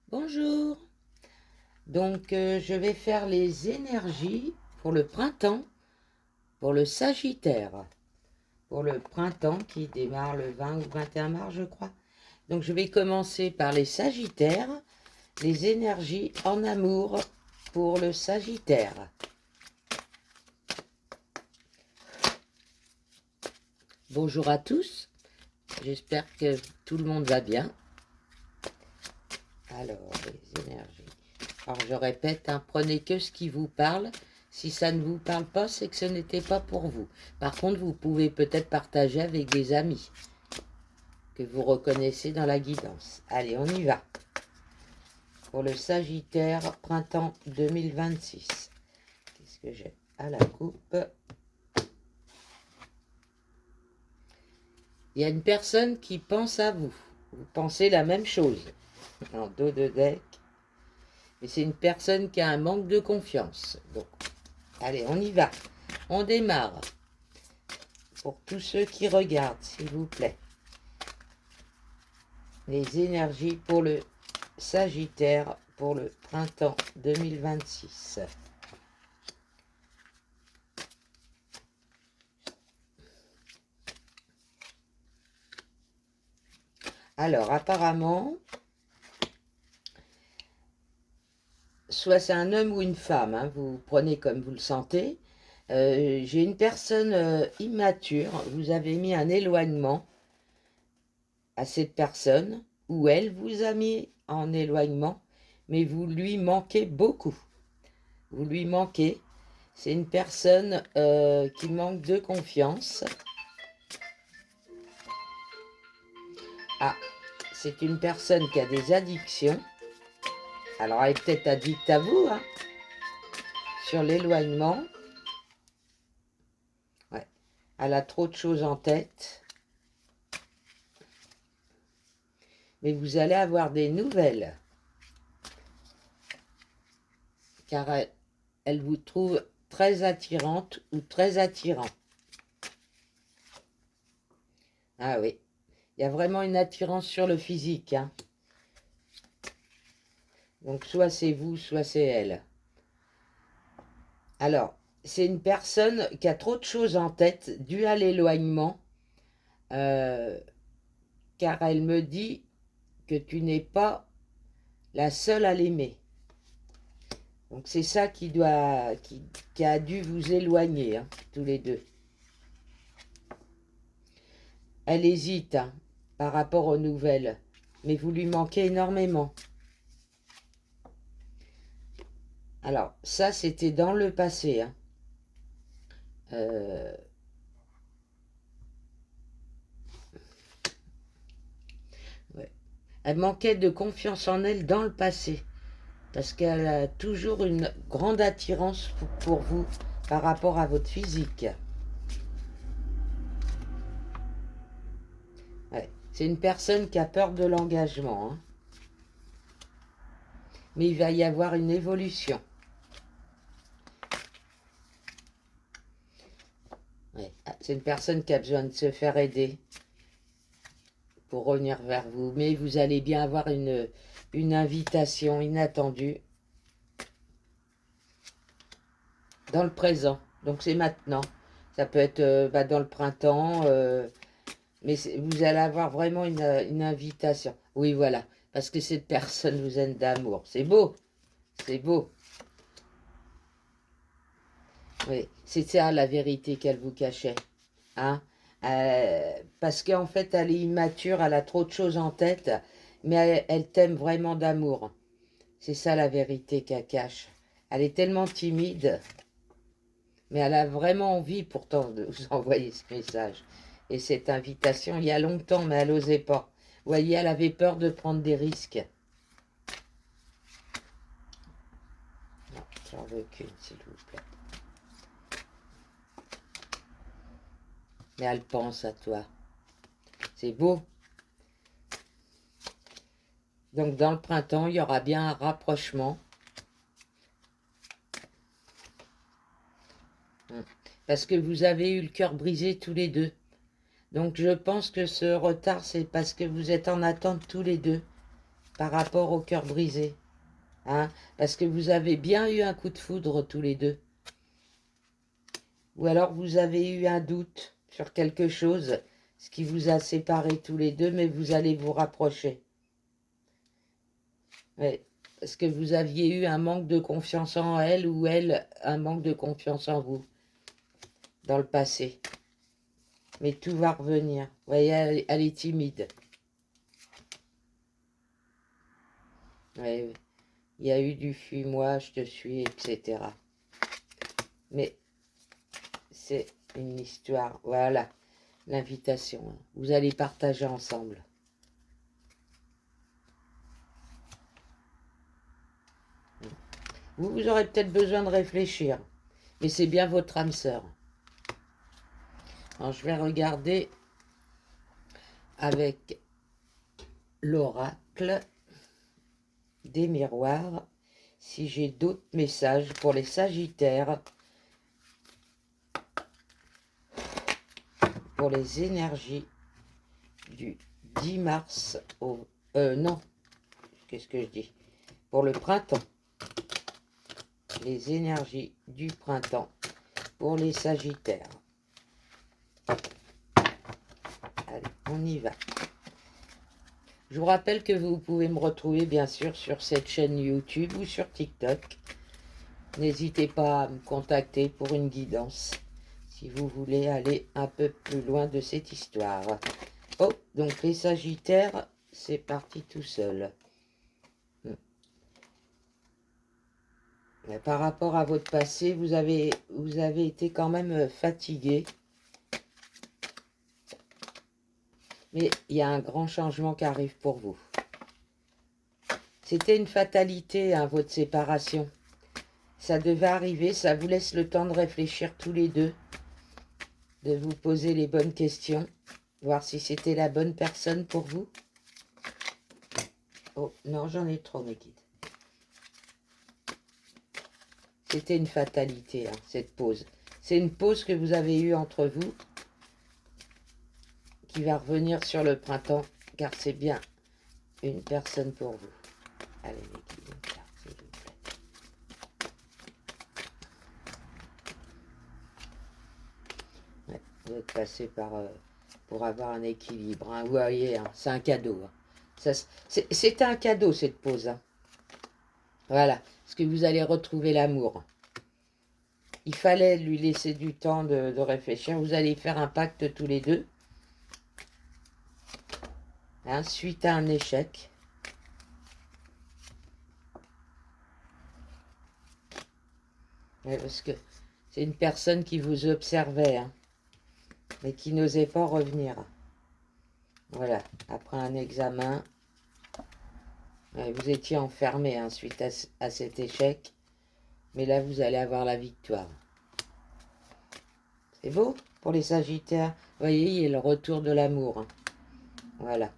Bonjour. Je vais faire les énergies pour le printemps, pour le Sagittaire. Pour le printemps qui démarre le 20 ou 21 mars, je crois. Donc, je vais commencer par les Sagittaires, les énergies en amour pour le Sagittaire. Bonjour à tous. J'espère que tout le monde va bien. Alors, les énergies. Alors, je répète, prenez que ce qui vous parle. Si ça ne vous parle pas, c'est que ce n'était pas pour vous. Par contre, vous pouvez peut-être partager avec des amis que vous reconnaissez dans la guidance. Allez, on y va. Pour le Sagittaire, printemps 2026. Qu'est-ce que j'ai à la coupe? Il y a une personne qui pense à vous. Vous pensez la même chose. En dos de deck. Mais c'est une personne qui a un manque de confiance. Donc, allez, on y va. On démarre. Pour tous ceux qui regardent, s'il vous plaît. Les énergies pour le Sagittaire pour le printemps 2026. Alors, apparemment, soit c'est un homme ou une femme, vous prenez comme vous le sentez. J'ai une personne immature, vous avez mis un éloignement à cette personne, ou elle vous a mis en éloignement, mais vous lui manquez beaucoup. Vous lui manquez. C'est une personne qui manque de confiance. Ah, c'est une personne qui a des addictions. Alors, elle est peut-être addicte à vous, sur l'éloignement. Ouais. Elle a trop de choses en tête. Mais vous allez avoir des nouvelles. Car elle vous trouve très attirante ou très attirant. Ah oui. Il y a vraiment une attirance sur le physique. Donc, soit c'est vous, soit c'est elle. Alors, c'est une personne qui a trop de choses en tête, dû à l'éloignement, car elle me dit que tu n'es pas la seule à l'aimer. Donc c'est ça qui a dû vous éloigner, tous les deux. Elle hésite par rapport aux nouvelles, mais vous lui manquez énormément. Alors, ça, c'était dans le passé. Ouais. Elle manquait de confiance en elle dans le passé, parce qu'elle a toujours une grande attirance pour vous par rapport à votre physique. Ouais. C'est une personne qui a peur de l'engagement. Mais il va y avoir une évolution. Ouais. C'est une personne qui a besoin de se faire aider pour revenir vers vous. Mais vous allez bien avoir une invitation inattendue dans le présent. Donc c'est maintenant. Ça peut être dans le printemps, mais vous allez avoir vraiment une invitation. Oui, voilà. Parce que cette personne vous aime d'amour. C'est beau. C'est beau. Oui, c'est ça la vérité qu'elle vous cachait. Parce qu'en fait, elle est immature, elle a trop de choses en tête, mais elle t'aime vraiment d'amour. C'est ça la vérité qu'elle cache. Elle est tellement timide, mais elle a vraiment envie pourtant de vous envoyer ce message. Et cette invitation, il y a longtemps, mais elle n'osait pas. Vous voyez, elle avait peur de prendre des risques. Non, j'en veux qu'une, s'il vous plaît. Mais elle pense à toi. C'est beau. Donc dans le printemps, il y aura bien un rapprochement. Parce que vous avez eu le cœur brisé tous les deux. Donc je pense que ce retard, c'est parce que vous êtes en attente tous les deux par rapport au cœur brisé. Hein, parce que vous avez bien eu un coup de foudre tous les deux. Ou alors vous avez eu un doute sur quelque chose, ce qui vous a séparés tous les deux, mais vous allez vous rapprocher. Ouais, parce que vous aviez eu un manque de confiance en elle ou elle un manque de confiance en vous dans le passé. Mais tout va revenir. Vous voyez, elle est timide. Ouais, il y a eu du fuis-moi, je te suis, etc. Mais c'est une histoire. Voilà, l'invitation. Vous allez partager ensemble. Vous aurez peut-être besoin de réfléchir. Mais c'est bien votre âme sœur. Alors, je vais regarder avec l'oracle des miroirs si j'ai d'autres messages pour les Sagittaires, pour les énergies du 10 mars au... non, qu'est-ce que je dis? Pour le printemps. Les énergies du printemps pour les Sagittaires. Allez, on y va. Je vous rappelle que vous pouvez me retrouver bien sûr sur cette chaîne YouTube ou sur TikTok. N'hésitez pas à me contacter pour une guidance si vous voulez aller un peu plus loin de cette histoire. Oh, donc les Sagittaires, c'est parti tout seul. Mais par rapport à votre passé, vous avez été quand même fatigué. Mais il y a un grand changement qui arrive pour vous. C'était une fatalité, hein, votre séparation. Ça devait arriver, ça vous laisse le temps de réfléchir tous les deux, de vous poser les bonnes questions, voir si c'était la bonne personne pour vous. Oh, non, j'en ai trop, mes guides. C'était une fatalité, hein, cette pause. C'est une pause que vous avez eue entre vous, qui va revenir sur le printemps, car c'est bien une personne pour vous. Allez, mes guides, une carte, s'il vous plaît. Ouais, vous êtes passé par, pour avoir un équilibre. Hein. Vous voyez, hein, c'est un cadeau. Hein. C'est un cadeau, cette pause. Hein. Voilà, parce que vous allez retrouver l'amour. Il fallait lui laisser du temps de réfléchir. Vous allez faire un pacte tous les deux. Hein, suite à un échec. Ouais, parce que c'est une personne qui vous observait, hein, mais qui n'osait pas revenir. Voilà, après un examen, ouais, vous étiez enfermé, hein, suite à cet échec. Mais là, vous allez avoir la victoire. C'est beau pour les Sagittaires. Vous voyez, il y a le retour de l'amour. Hein. Voilà.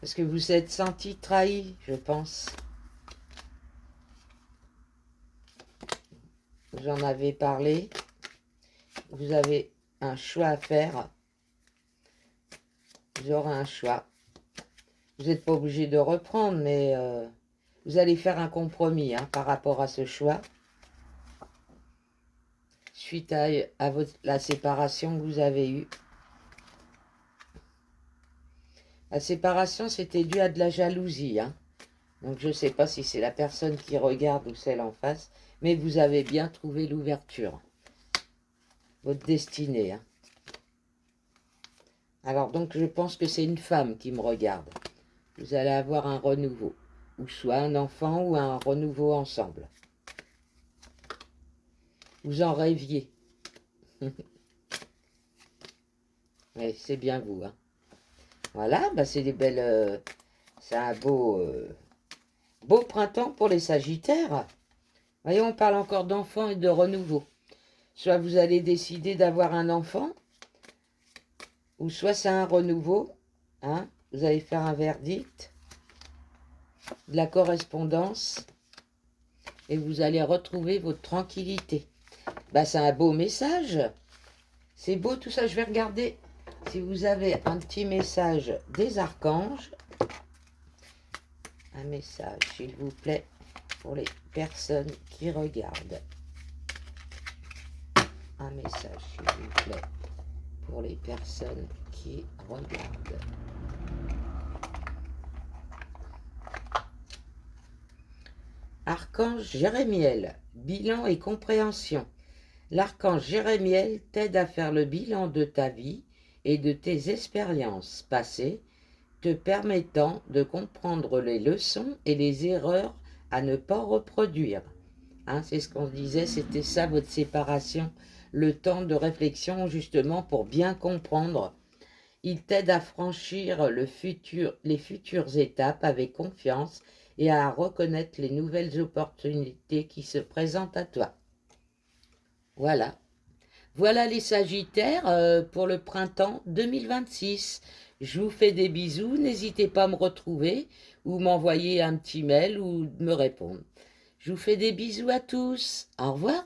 Parce que vous êtes senti trahi, je pense. J'en avais parlé. Vous avez un choix à faire. Vous aurez un choix. Vous n'êtes pas obligé de reprendre, mais vous allez faire un compromis, hein, par rapport à ce choix. Suite à la séparation que vous avez eue. La séparation, c'était dû à de la jalousie. Hein. Donc, je ne sais pas si c'est la personne qui regarde ou celle en face. Mais vous avez bien trouvé l'ouverture. Votre destinée. Hein. Alors, donc, je pense que c'est une femme qui me regarde. Vous allez avoir un renouveau. Ou soit un enfant ou un renouveau ensemble. Vous en rêviez. Mais c'est bien vous. Hein. Voilà, bah c'est des belles... c'est un beau printemps pour les Sagittaires. Voyez, on parle encore d'enfants et de renouveau. Soit vous allez décider d'avoir un enfant, ou soit c'est un renouveau. Hein, vous allez faire un verdict, de la correspondance, et vous allez retrouver votre tranquillité. Bah, c'est un beau message. C'est beau tout ça, je vais regarder si vous avez un petit message des archanges, un message, s'il vous plaît, pour les personnes qui regardent. Un message, s'il vous plaît, pour les personnes qui regardent. Archange Jérémiel, bilan et compréhension. L'archange Jérémiel t'aide à faire le bilan de ta vie et de tes expériences passées, te permettant de comprendre les leçons et les erreurs à ne pas reproduire. Hein, c'est ce qu'on se disait, c'était ça votre séparation, le temps de réflexion justement pour bien comprendre. Il t'aide à franchir les futures étapes avec confiance et à reconnaître les nouvelles opportunités qui se présentent à toi. Voilà. Voilà les Sagittaires pour le printemps 2026. Je vous fais des bisous. N'hésitez pas à me retrouver ou m'envoyer un petit mail ou me répondre. Je vous fais des bisous à tous. Au revoir.